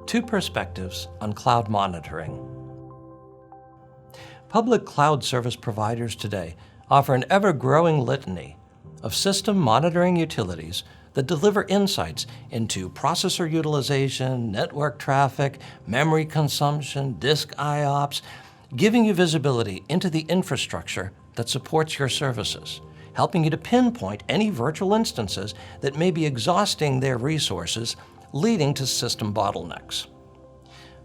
Two perspectives on cloud monitoring. Public cloud service providers today offer an ever-growing litany of system monitoring utilities that deliver insights into processor utilization, network traffic, memory consumption, disk IOPS, giving you visibility into the infrastructure that supports your services, helping you to pinpoint any virtual instances that may be exhausting their resources, leading to system bottlenecks.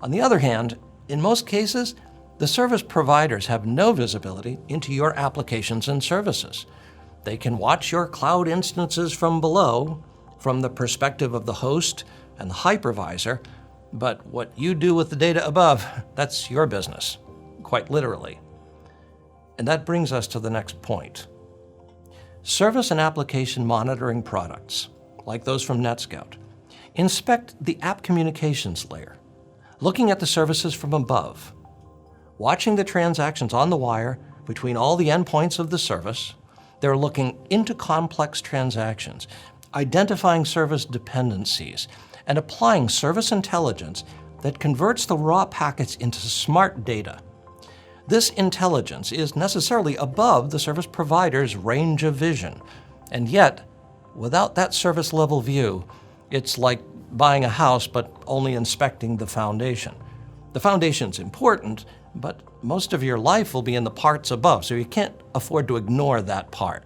On the other hand, in most cases, the service providers have no visibility into your applications and services. They can watch your cloud instances from below, from the perspective of the host and the hypervisor, but what you do with the data above, that's your business, quite literally. And that brings us to the next point. Service and application monitoring products, like those from NETSCOUT, inspect the app communications layer, looking at the services from above, watching the transactions on the wire between all the endpoints of the service. They're looking into complex transactions, identifying service dependencies, and applying service intelligence that converts the raw packets into smart data. This intelligence is necessarily above the service provider's range of vision, and yet, without that service level view, it's like buying a house but only inspecting the foundation. The foundation's important, but most of your life will be in the parts above, so you can't afford to ignore that part.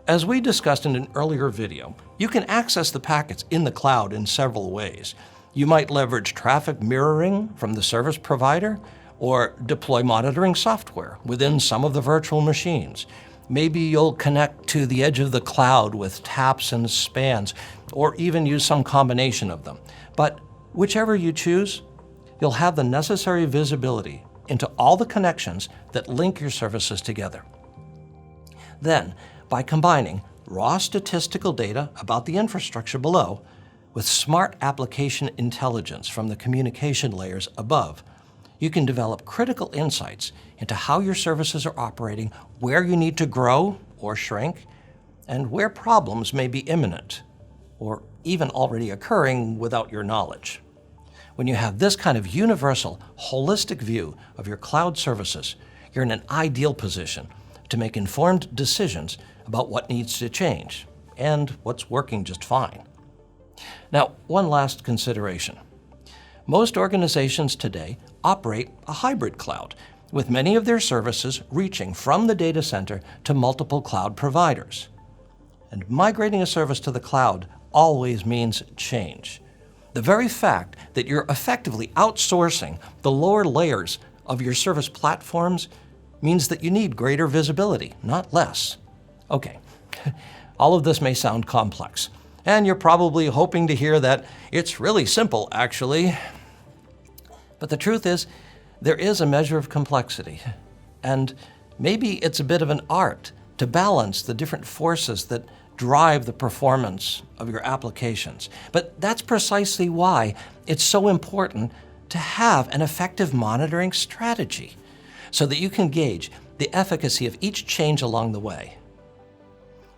As we discussed in an earlier video, you can access the packets in the cloud in several ways. You might leverage traffic mirroring from the service provider, or deploy monitoring software within some of the virtual machines. Maybe you'll connect to the edge of the cloud with taps and spans, or even use some combination of them. But whichever you choose, you'll have the necessary visibility into all the connections that link your services together. Then, by combining raw statistical data about the infrastructure below with smart application intelligence from the communication layers above, you can develop critical insights into how your services are operating, where you need to grow or shrink, and where problems may be imminent or even already occurring without your knowledge. When you have this kind of universal, holistic view of your cloud services, you're in an ideal position to make informed decisions about what needs to change and what's working just fine. Now, one last consideration. Most organizations today operate a hybrid cloud, with many of their services reaching from the data center to multiple cloud providers. And migrating a service to the cloud always means change. The very fact that you're effectively outsourcing the lower layers of your service platforms means that you need greater visibility, not less. Okay, all of this may sound complex, and you're probably hoping to hear that it's really simple, actually. But the truth is, there is a measure of complexity, and maybe it's a bit of an art to balance the different forces that drive the performance of your applications. But that's precisely why it's so important to have an effective monitoring strategy, so that you can gauge the efficacy of each change along the way.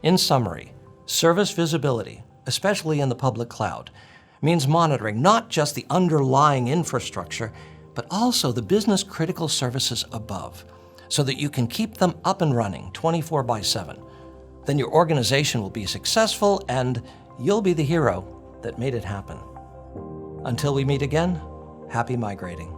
In summary, service visibility, especially in the public cloud, means monitoring not just the underlying infrastructure, but also the business-critical services above, so that you can keep them up and running 24/7. Then your organization will be successful and you'll be the hero that made it happen. Until we meet again, happy migrating.